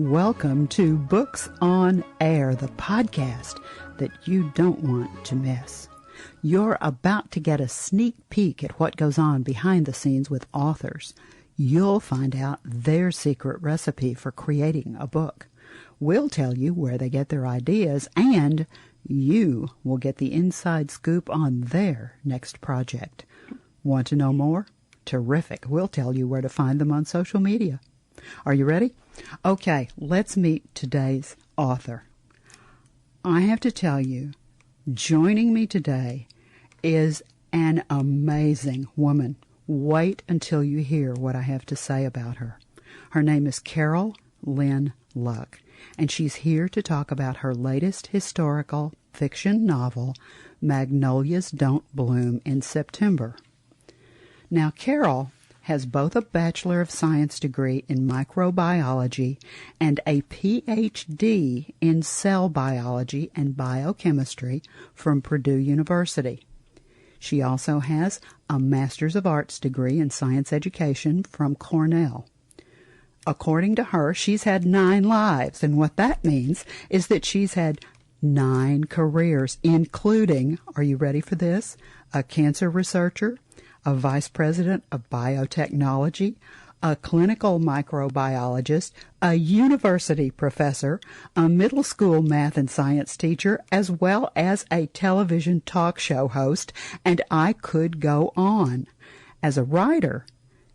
Welcome to Books on Air, the podcast that you don't want to miss. You're about to get a sneak peek at what goes on behind the scenes with authors. You'll find out their secret recipe for creating a book. We'll tell you where they get their ideas, and you will get the inside scoop on their next project. Want to know more? Terrific. We'll tell you where to find them on social media. Are you ready? Okay, let's meet today's author. I have to tell you, joining me today is an amazing woman. Wait until you hear what I have to say about her. Her name is Carol Lynn Luck, and she's here to talk about her latest historical fiction novel, Magnolia'S Don't Bloom in September. Now, Carol has both a Bachelor of Science degree in microbiology and a Ph.D. in cell biology and biochemistry from Purdue University. She also has a Master's of Arts degree in science education from Cornell. According to her, she's had 9 lives, and what that means is that she's had 9 careers, including, are you ready for this, a cancer researcher, a vice president of biotechnology, a clinical microbiologist, a university professor, a middle school math and science teacher, as well as a television talk show host, and I could go on. As a writer,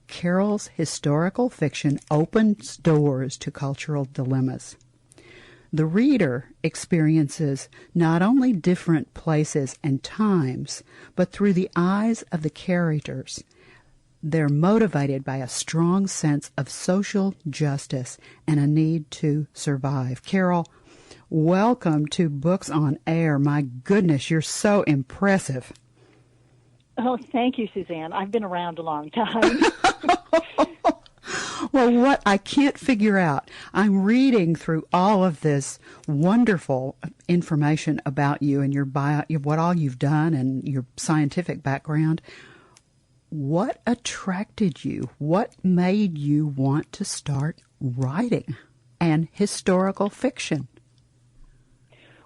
Carol's historical fiction opens doors to cultural dilemmas. The reader experiences not only different places and times, but through the eyes of the characters. They're motivated by a strong sense of social justice and a need to survive. Carol, welcome to Books on Air. My goodness, you're so impressive. Oh, thank you, Suzanne. I've been around a long time. Well, what I can't figure out, I'm reading through all of this wonderful information about you and your what all you've done and your scientific background. What attracted you? What made you want to start writing and historical fiction?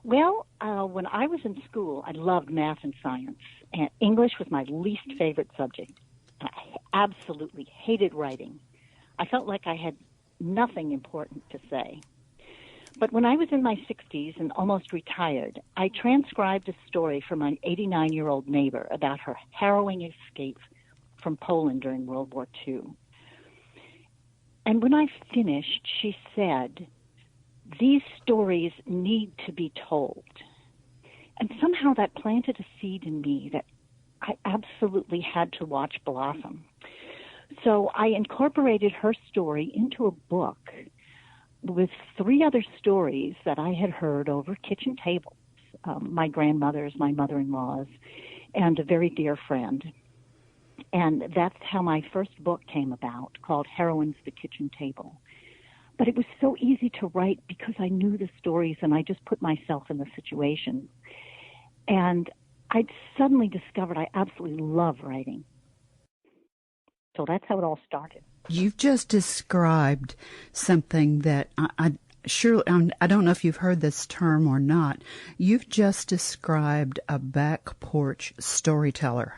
Well, when I was in school, I loved math and science, and English was my least favorite subject. I absolutely hated writing. I felt like I had nothing important to say. But when I was in my 60s and almost retired, I transcribed a story for my 89-year-old neighbor about her harrowing escape from Poland during World War II. And when I finished, she said, "These stories need to be told." And somehow that planted a seed in me that I absolutely had to watch blossom. So I incorporated her story into a book with 3 other stories that I had heard over kitchen tables, my grandmother's, my mother-in-law's, and a very dear friend. And that's how my first book came about, called Heroines, the Kitchen Table. But it was so easy to write because I knew the stories and I just put myself in the situation. And I suddenly discovered I absolutely love writing. So that's how it all started. You've just described something that I don't know if you've heard this term or not. You've just described a back porch storyteller.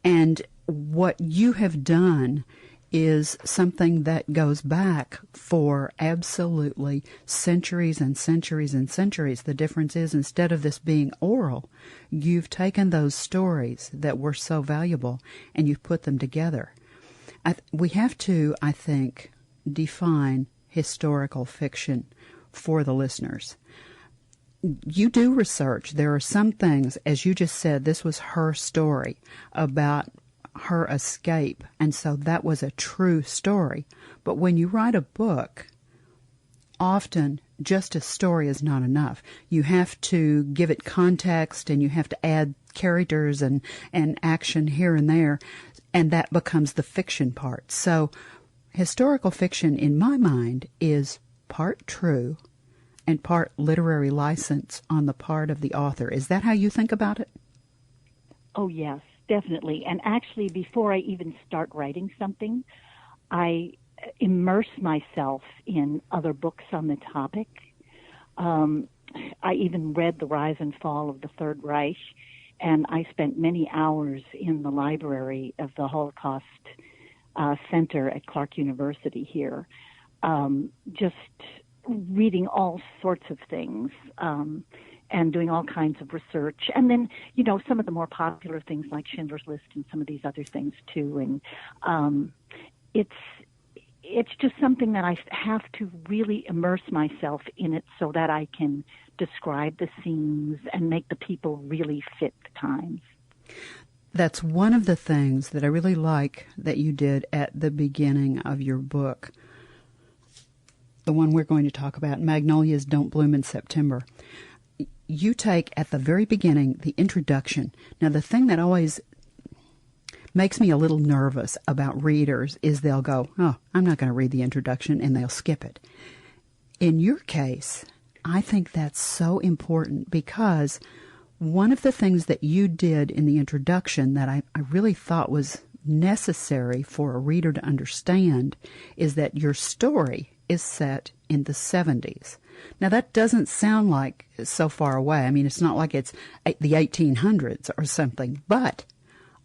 And what you have done is something that goes back for absolutely centuries and centuries and centuries. The difference is, instead of this being oral, you've taken those stories that were so valuable and you've put them together. We have to, I think, define historical fiction for the listeners. You do research. There are some things, as you just said, this was her story about her escape, and so that was a true story. But when you write a book, often just a story is not enough. You have to give it context, and you have to add characters and action here and there, and that becomes the fiction part. So historical fiction, in my mind, is part true and part literary license on the part of the author. Is that how you think about it? Oh, yes, definitely. And actually, before I even start writing something, I immerse myself in other books on the topic. I even read The Rise and Fall of the Third Reich, and I spent many hours in the library of the Holocaust Center at Clark University here, just reading all sorts of things and doing all kinds of research. And then, some of the more popular things like Schindler's List and some of these other things too. And it's just something that I have to really immerse myself in it so that I can describe the scenes and make the people really fit the times. That's one of the things that I really like that you did at the beginning of your book, the one we're going to talk about, Magnolia'S Don't Bloom in September. You take at the very beginning the introduction. Now, the thing that always makes me a little nervous about readers is they'll go, oh, I'm not going to read the introduction, and they'll skip it. In your case, I think that's so important because one of the things that you did in the introduction that I really thought was necessary for a reader to understand is that your story is set in the 70s. Now, that doesn't sound like so far away. I mean, it's not like it's the 1800s or something, but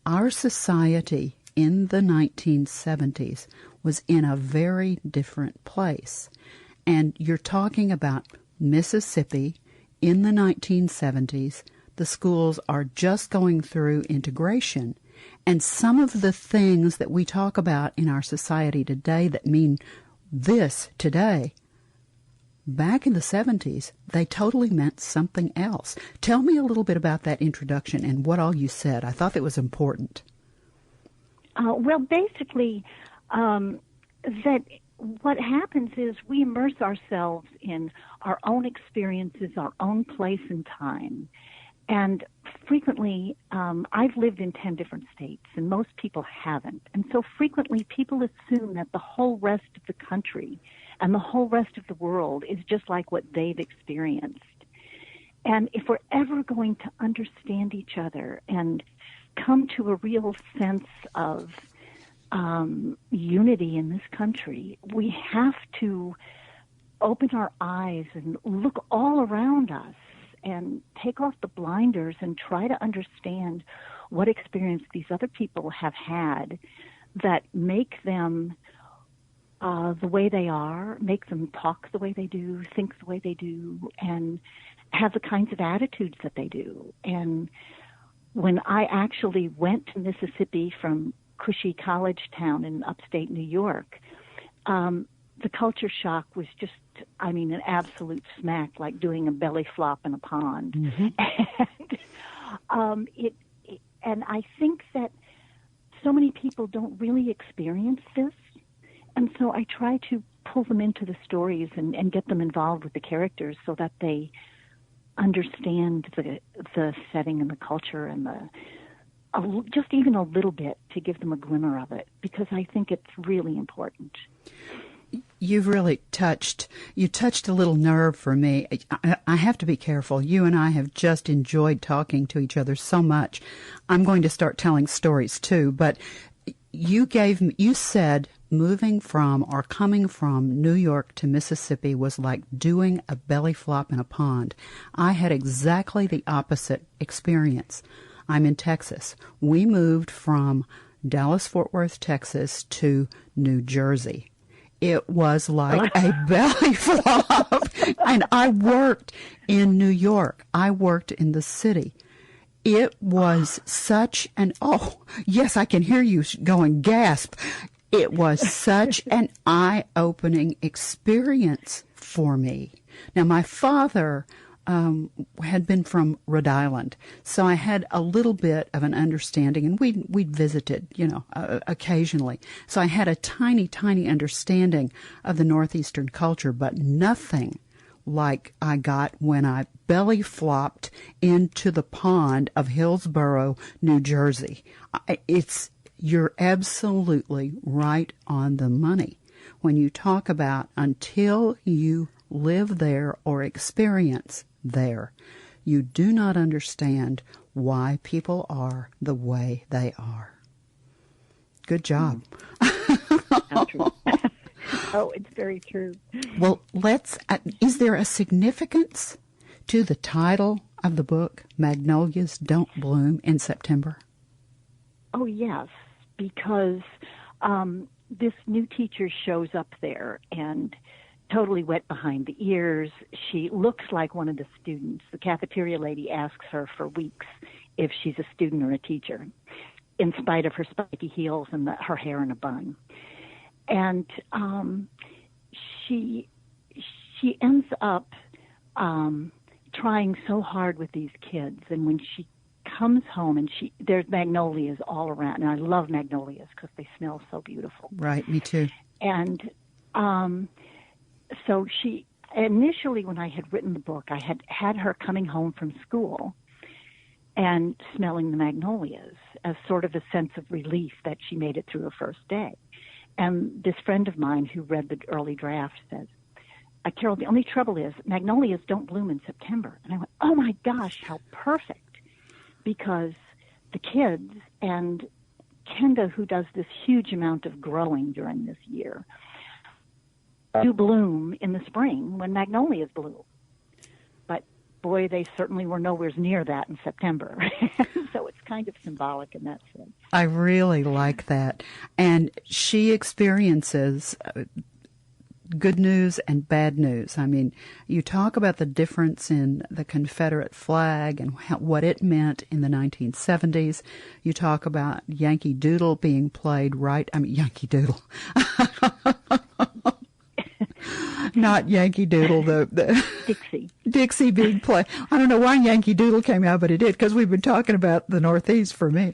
our society in the 1970s was in a very different place. And you're talking about Mississippi in the 1970s. The schools are just going through integration. And some of the things that we talk about in our society today that mean this today, back in the 70s, they totally meant something else. Tell me a little bit about that introduction and what all you said. I thought that was important. Well, basically, that what happens is we immerse ourselves in our own experiences, our own place and time. And frequently, I've lived in 10 different states, and most people haven't. And so frequently, people assume that the whole rest of the country and the whole rest of the world is just like what they've experienced. And if we're ever going to understand each other and come to a real sense of unity in this country, we have to open our eyes and look all around us and take off the blinders and try to understand what experience these other people have had that make them the way they are, make them talk the way they do, think the way they do, and have the kinds of attitudes that they do. And when I actually went to Mississippi from cushy college town in upstate New York, the culture shock was just, an absolute smack, like doing a belly flop in a pond. Mm-hmm. And I think that so many people don't really experience this. And so I try to pull them into the stories and get them involved with the characters so that they understand the setting and the culture and just even a little bit to give them a glimmer of it, because I think it's really important. You've really touched a little nerve for me. I have to be careful. You and I have just enjoyed talking to each other so much. I'm going to start telling stories too, but you said moving from or coming from New York to Mississippi was like doing a belly flop in a pond. I had exactly the opposite experience. I'm in Texas. We moved from Dallas-Fort Worth, Texas to New Jersey. It was like a belly flop. And I worked in New York. I worked in the city. It was such an, oh, yes, I can hear you going, gasp. It was such an eye-opening experience for me. Now, my father had been from Rhode Island, so I had a little bit of an understanding, and we'd visited, occasionally. So I had a tiny, tiny understanding of the Northeastern culture, but nothing like I got when I belly flopped into the pond of Hillsborough, New Jersey. You're absolutely right on the money when you talk about until you live there or experience there, you do not understand why people are the way they are. Good job. Oh, it's very true. Well, is there a significance to the title of the book, Magnolias Don't Bloom in September? Oh, yes, because this new teacher shows up there and totally wet behind the ears. She looks like one of the students. The cafeteria lady asks her for weeks if she's a student or a teacher, in spite of her spiky heels and her hair in a bun. And she ends up trying so hard with these kids. And when she comes home, and there's magnolias all around, and I love magnolias because they smell so beautiful. Right, me too. And so she initially, when I had written the book, I had her coming home from school and smelling the magnolias as sort of a sense of relief that she made it through her first day. And this friend of mine who read the early draft said, Carol, the only trouble is magnolias don't bloom in September. And I went, oh my gosh, how perfect. Because the kids and Kenda, who does this huge amount of growing during this year, do bloom in the spring when magnolias bloom. But boy, they certainly were nowhere near that in September. So it's kind of symbolic in that sense. I really like that. And she experiences good news and bad news. I mean, you talk about the difference in the Confederate flag and what it meant in the 1970s. You talk about Yankee Doodle being played Yankee Doodle. Not Yankee Doodle, the Dixie being played. I don't know why Yankee Doodle came out, but it did, because we've been talking about the Northeast for me.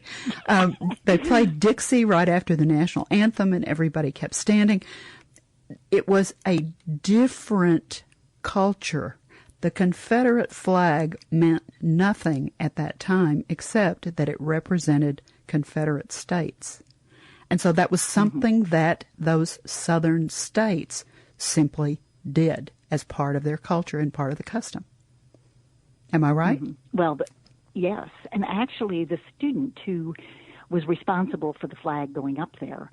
They played Dixie right after the national anthem, and everybody kept standing. It was a different culture. The Confederate flag meant nothing at that time except that it represented Confederate states. And so that was something that those southern states simply did as part of their culture and part of the custom. Am I right? Well, yes. And actually, the student who was responsible for the flag going up there,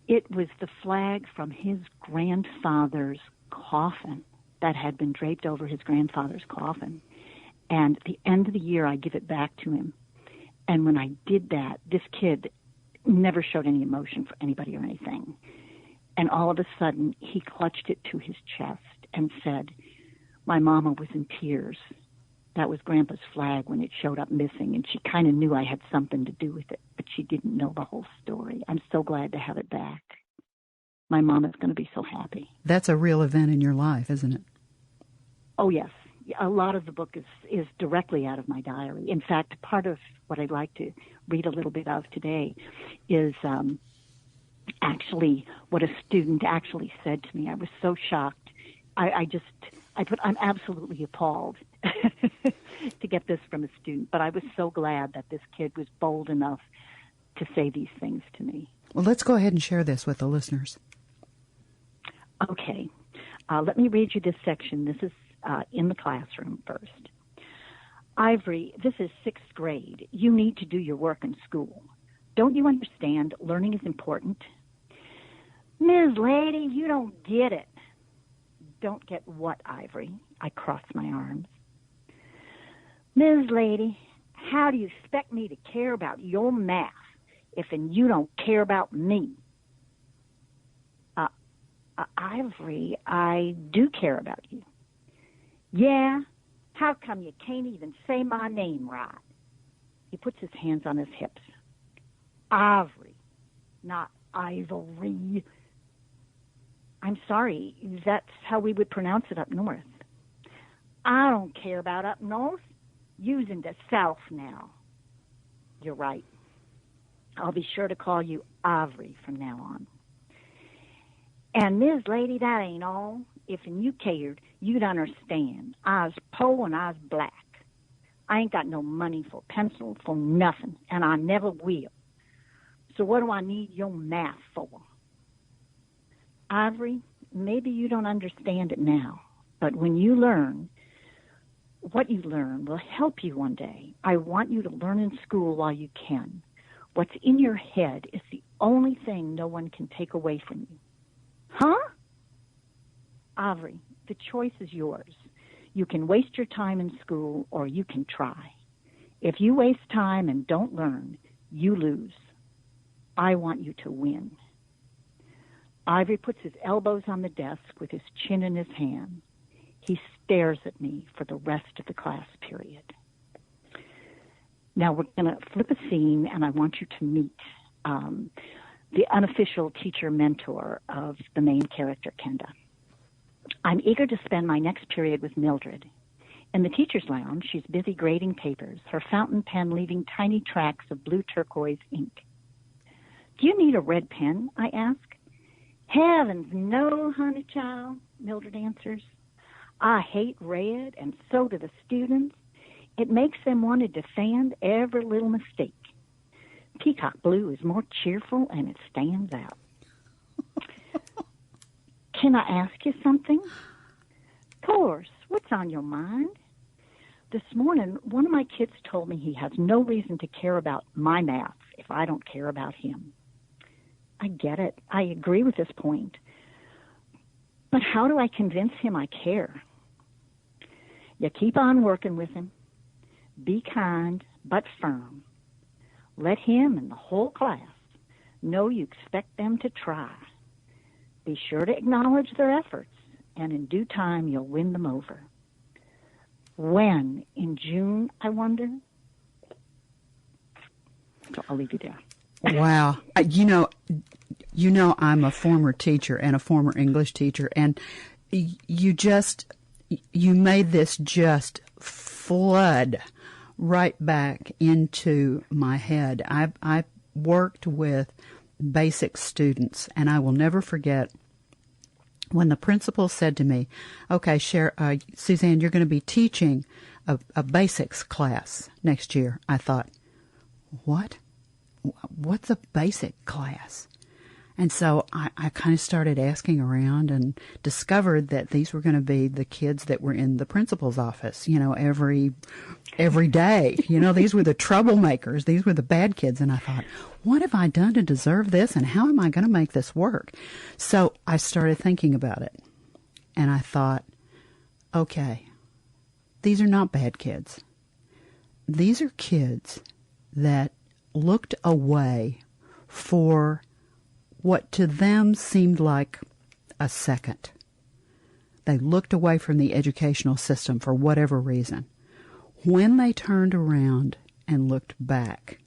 it was the flag from his grandfather's coffin that had been draped over his grandfather's coffin. And at the end of the year, I give it back to him. And when I did that, this kid never showed any emotion for anybody or anything. And all of a sudden, he clutched it to his chest and said, my mama was in tears. That was Grandpa's flag when it showed up missing, and she kind of knew I had something to do with it, but she didn't know the whole story. I'm so glad to have it back. My mama's going to be so happy. That's a real event in your life, isn't it? Oh, yes. A lot of the book is directly out of my diary. In fact, part of what I'd like to read a little bit of today is actually what a student actually said to me. I was so shocked. I'm absolutely appalled to get this from a student, but I was so glad that this kid was bold enough to say these things to me. Well, let's go ahead and share this with the listeners. Okay. Let me read you this section. This is in the classroom first. Ivory, this is 6th grade. You need to do your work in school. Don't you understand learning is important? Ms. Lady, you don't get it. Don't get what, Ivory? I crossed my arms. Ms. Lady, how do you expect me to care about your math if you don't care about me? Ivory, I do care about you. Yeah? How come you can't even say my name right? He puts his hands on his hips. Ivory, not Ivory. I'm sorry, that's how we would pronounce it up north. I don't care about up north. Using the South now. You're right. I'll be sure to call you Ivory from now on. And Ms. Lady, that ain't all. If you cared, you'd understand. I's poor and I's black. I ain't got no money for pencil, for nothing, and I never will. So what do I need your math for? Ivory, maybe you don't understand it now, but when you learn, what you learn will help you one day. I want you to learn in school while you can. What's in your head is the only thing no one can take away from you. Huh? Ivory, the choice is yours. You can waste your time in school, or you can try. If you waste time and don't learn, you lose. I want you to win. Ivory puts his elbows on the desk with his chin in his hand. He stares at me for the rest of the class period. Now we're going to flip a scene, and I want you to meet the unofficial teacher mentor of the main character, Kenda. I'm eager to spend my next period with Mildred. In the teacher's lounge, she's busy grading papers, her fountain pen leaving tiny tracks of blue turquoise ink. Do you need a red pen? I ask. Heavens, no, honey child, Mildred answers. I hate red, and so do the students. It makes them want to defend every little mistake. Peacock blue is more cheerful, and it stands out. Can I ask you something? Of course. What's on your mind? This morning, one of my kids told me he has no reason to care about my math if I don't care about him. I get it. I agree with this point. But how do I convince him I care? You keep on working with him. Be kind, but firm. Let him and the whole class know you expect them to try. Be sure to acknowledge their efforts, and in due time you'll win them over. When? In June, I wonder? So I'll leave you there. Wow. You know, I'm a former teacher and a former English teacher, and you made this just flood right back into my head. I worked with basic students, and I will never forget when the principal said to me, okay, Suzanne, you're going to be teaching a basics class next year. I thought, what? What's a basic class? And so I kind of started asking around and discovered that these were going to be the kids that were in the principal's office, every day. These were the troublemakers. These were the bad kids. And I thought, what have I done to deserve this? And how am I going to make this work? So I started thinking about it. And I thought, okay, these are not bad kids. These are kids that looked away for what to them seemed like a second. They looked away from the educational system for whatever reason. When they turned around and looked back,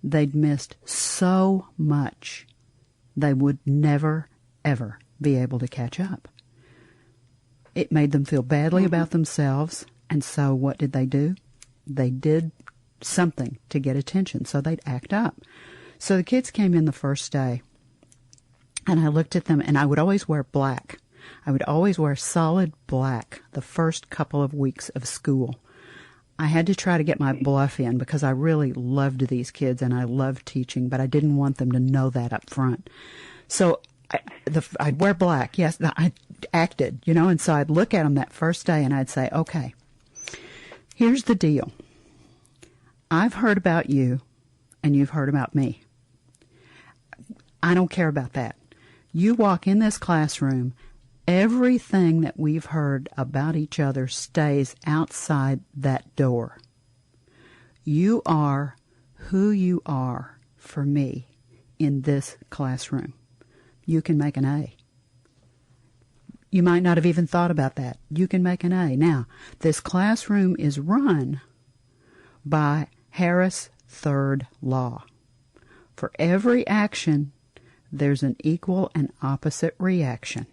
they'd missed so much they would never, ever be able to catch up. It made them feel badly about themselves, and so what did they do? They did something to get attention, so they'd act up. So the kids came in the first day, and I looked at them, and I would always wear black. I would always wear solid black the first couple of weeks of school. I had to try to get my bluff in because I really loved these kids and I loved teaching, but I didn't want them to know that up front. So I'd wear black. Yes, I acted, and so I'd look at them that first day and I'd say, okay, here's the deal. I've heard about you and you've heard about me. I don't care about that. You walk in this classroom, everything that we've heard about each other stays outside that door. You are who you are for me in this classroom. You can make an A. You might not have even thought about that. You can make an A. Now, this classroom is run by Harris' third law. For every action, there's an equal and opposite reaction.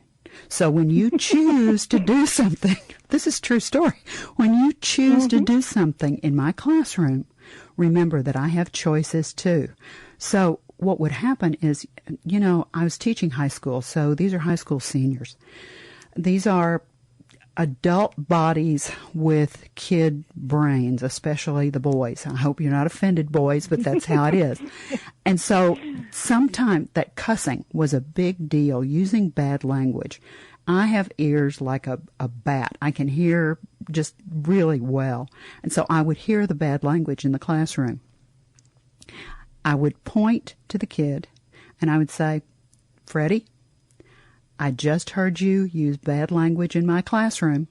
So when you choose to do something, this is a true story. When you choose to do something in my classroom, remember that I have choices too. So what would happen is, I was teaching high school, so these are high school seniors. These are adult bodies with kid brains, especially the boys. I hope you're not offended, boys, but that's how it is. And so sometimes that cussing was a big deal, using bad language. I have ears like a bat. I can hear just really well. And so I would hear the bad language in the classroom. I would point to the kid And I would say, Freddie, I just heard you use bad language in my classroom.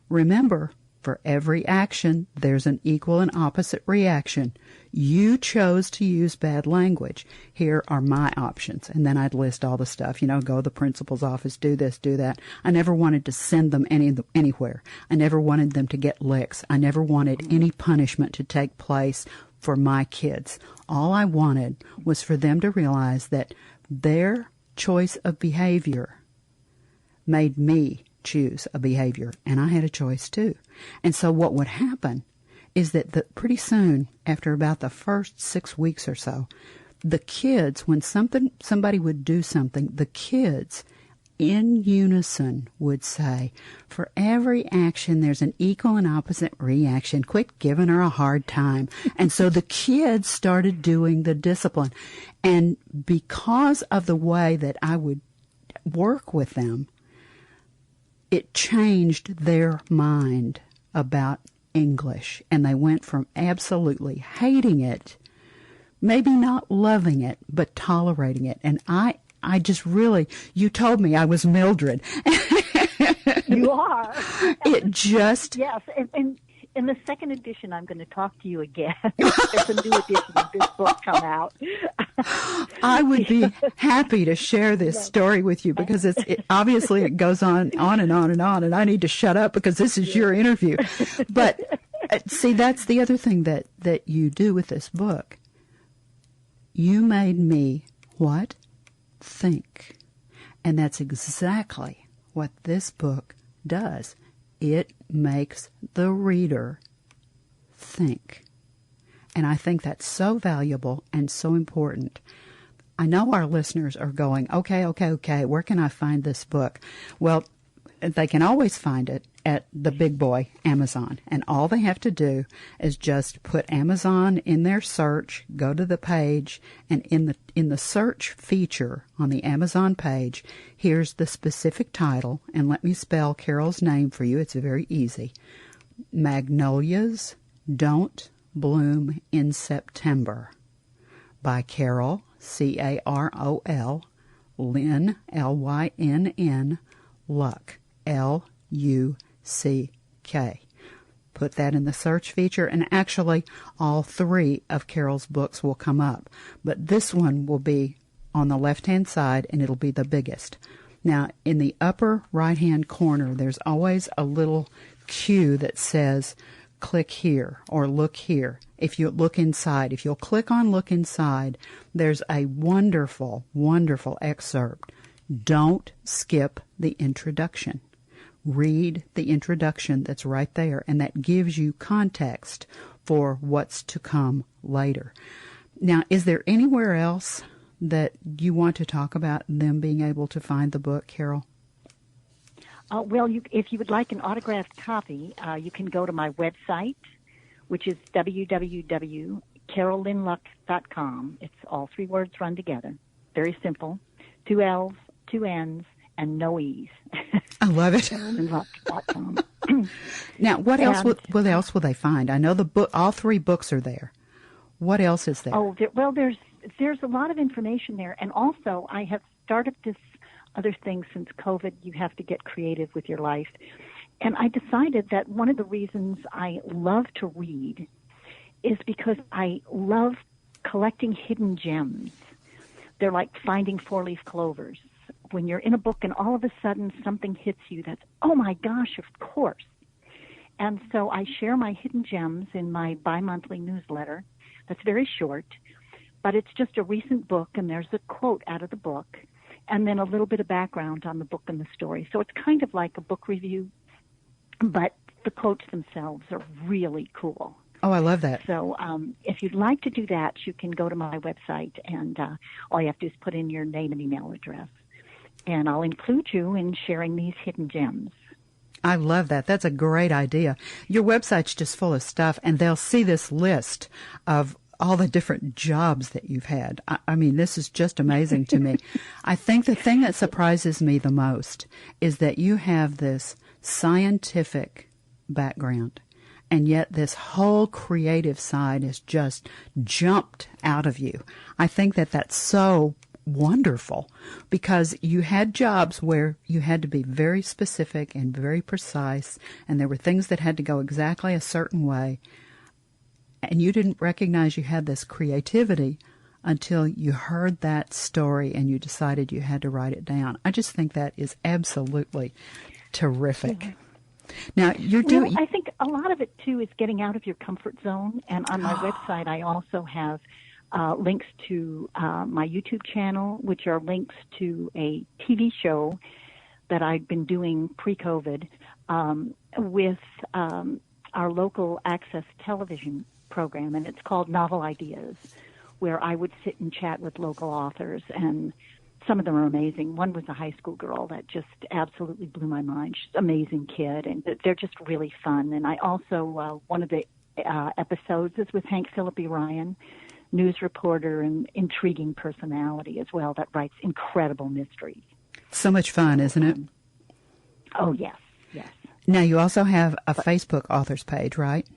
Remember, for every action, there's an equal and opposite reaction. You chose to use bad language. Here are my options. And then I'd list all the stuff, go to the principal's office, do this, do that. I never wanted to send them anywhere. I never wanted them to get licks. I never wanted any punishment to take place for my kids. All I wanted was for them to realize that their choice of behavior made me choose a behavior, and I had a choice too. And so what would happen is that pretty soon, after about the first 6 weeks or so, the kids, when somebody would do something, the kids in unison would say, for every action there's an equal and opposite reaction. Quit giving her a hard time. And so the kids started doing the discipline. And because of the way that I would work with them, it changed their mind about English, and they went from absolutely hating it, maybe not loving it, but tolerating it. And I just really, you told me I was Mildred. You are. It just... Yes, and in the second edition, I'm going to talk to you again. There's a new edition of this book come out. I would be happy to share this story with you because obviously it goes on and on and on, and I need to shut up because this is your interview. But see, that's the other thing that you do with this book. You made me what? Think. And that's exactly what this book does. It makes the reader think. And I think that's so valuable and so important. I know our listeners are going, okay, where can I find this book? Well, they can always find it at the big boy, Amazon. And all they have to do is just put Amazon in their search, go to the page, and in the search feature on the Amazon page, here's the specific title. And let me spell Carol's name for you. It's very easy. Magnolia'S Don't Bloom in September by Carol, Carol, Lynn, Lynn, Luck, Luck. Put that in the search feature, and actually all three of Carol's books will come up. But this one will be on the left-hand side, and it'll be the biggest. Now, in the upper right-hand corner, there's always a little cue that says, click here or look here. If you look inside, if you'll click on look inside, there's a wonderful, wonderful excerpt. Don't skip the introduction. Read the introduction that's right there, and that gives you context for what's to come later. Now, is there anywhere else that you want to talk about them being able to find the book, Carol? Well, if you would like an autographed copy, you can go to my website, which is www.carolynluck.com. It's all three words run together. Very simple. 2 L's, 2 N's, and no E's. I love it. carolynluck.com. Now, what else will they find? I know the book. All three books are there. What else is there? Oh, there's a lot of information there, and also I have started this other thing since COVID. You have to get creative with your life, and I decided that one of the reasons I love to read is because I love collecting hidden gems. They're like finding four-leaf clovers. When you're in a book and all of a sudden something hits you that's, oh my gosh, of course. And so I share my hidden gems in my bi-monthly newsletter. That's very short, but it's just a recent book, and there's a quote out of the book, and then a little bit of background on the book and the story. So it's kind of like a book review, but the quotes themselves are really cool. Oh, I love that. So if you'd like to do that, you can go to my website, and all you have to do is put in your name and email address. And I'll include you in sharing these hidden gems. I love that. That's a great idea. Your website's just full of stuff, and they'll see this list of all the different jobs that you've had. I mean, this is just amazing to me. I think the thing that surprises me the most is that you have this scientific background, and yet this whole creative side has just jumped out of you. I think that that's so wonderful because you had jobs where you had to be very specific and very precise, and there were things that had to go exactly a certain way, and you didn't recognize you had this creativity until you heard that story and you decided you had to write it down. I just think that is absolutely terrific. Yeah. Now, you're doing... I think a lot of it, too, is getting out of your comfort zone. And on my website, I also have links to my YouTube channel, which are links to a TV show that I'd been doing pre-COVID with our local access television program, and it's called Novel Ideas, where I would sit and chat with local authors, and some of them are amazing. One was a high school girl that just absolutely blew my mind. She's an amazing kid, and they're just really fun. And I also, one of the episodes is with Hank Phillippe Ryan, news reporter and intriguing personality as well, that writes incredible mysteries. So much fun, isn't it? Oh, yes, yes. Now, you also have a Facebook authors page, right?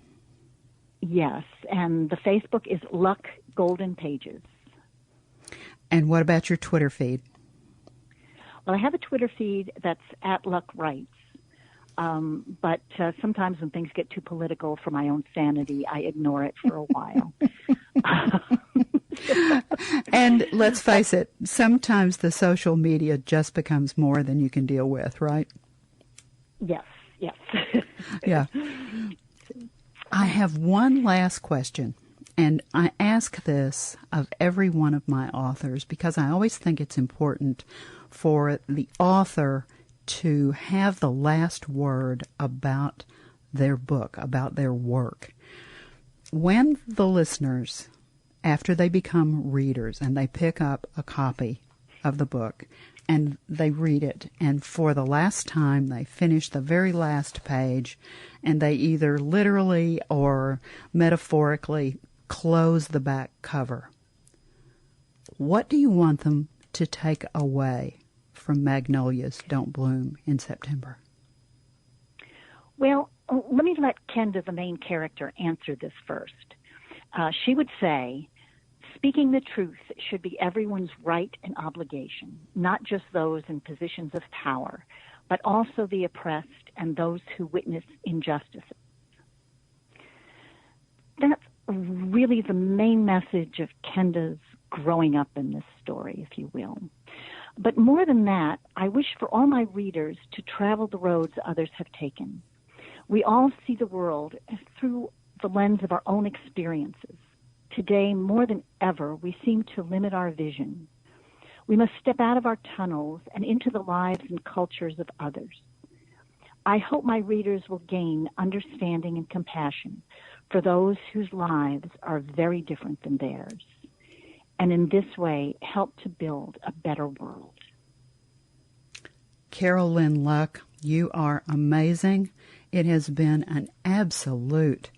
Yes, and the Facebook is Luck Golden Pages. And what about your Twitter feed? Well, I have a Twitter feed that's @LuckWrites. But sometimes when things get too political for my own sanity, I ignore it for a while. And let's face it, sometimes the social media just becomes more than you can deal with, right? Yes, yes. Yeah. I have one last question, and I ask this of every one of my authors because I always think it's important for the author to have the last word about their book, about their work. When the listeners, after they become readers and they pick up a copy of the book and they read it, and for the last time they finish the very last page and they either literally or metaphorically close the back cover, what do you want them to take away from Magnolia'S Don't Bloom in September? Well, let me let Kenda, the main character, answer this first. She would say, speaking the truth should be everyone's right and obligation, not just those in positions of power, but also the oppressed and those who witness injustices. That's really the main message of Kenda's growing up in this story, if you will. But more than that, I wish for all my readers to travel the roads others have taken. We all see the world through the lens of our own experiences. Today, more than ever, we seem to limit our vision. We must step out of our tunnels and into the lives and cultures of others. I hope my readers will gain understanding and compassion for those whose lives are very different than theirs, and in this way help to build a better world. Carol Lynn Luck, you are amazing. It has been an absolute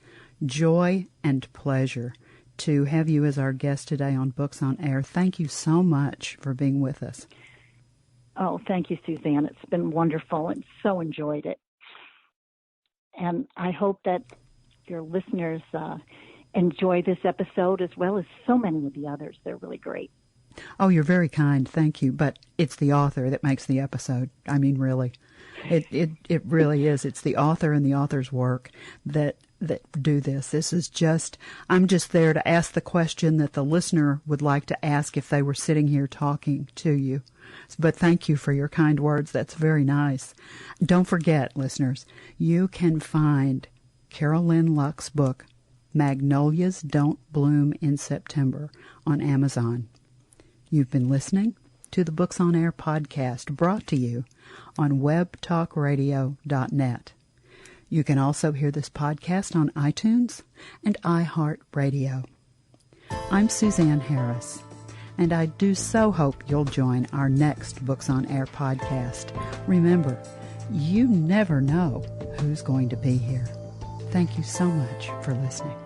joy and pleasure to have you as our guest today on Books on Air. Thank you so much for being with us. Oh, thank you, Suzanne. It's been wonderful and so enjoyed it. And I hope that your listeners enjoy this episode as well as so many of the others. They're really great. Oh, you're very kind. Thank you. But it's the author that makes the episode. I mean, really. It really is. It's the author and the author's work that do this. This is just, I'm just there to ask the question that the listener would like to ask if they were sitting here talking to you. But thank you for your kind words. That's very nice. Don't forget, listeners, you can find Carol Lynn Luck's book, Magnolia'S Don't Bloom in September, on Amazon. You've been listening to the Books on Air podcast, brought to you on webtalkradio.net. You can also hear this podcast on iTunes and iHeartRadio. I'm Suzanne Harris, and I do so hope you'll join our next Books on Air podcast. Remember, you never know who's going to be here. Thank you so much for listening.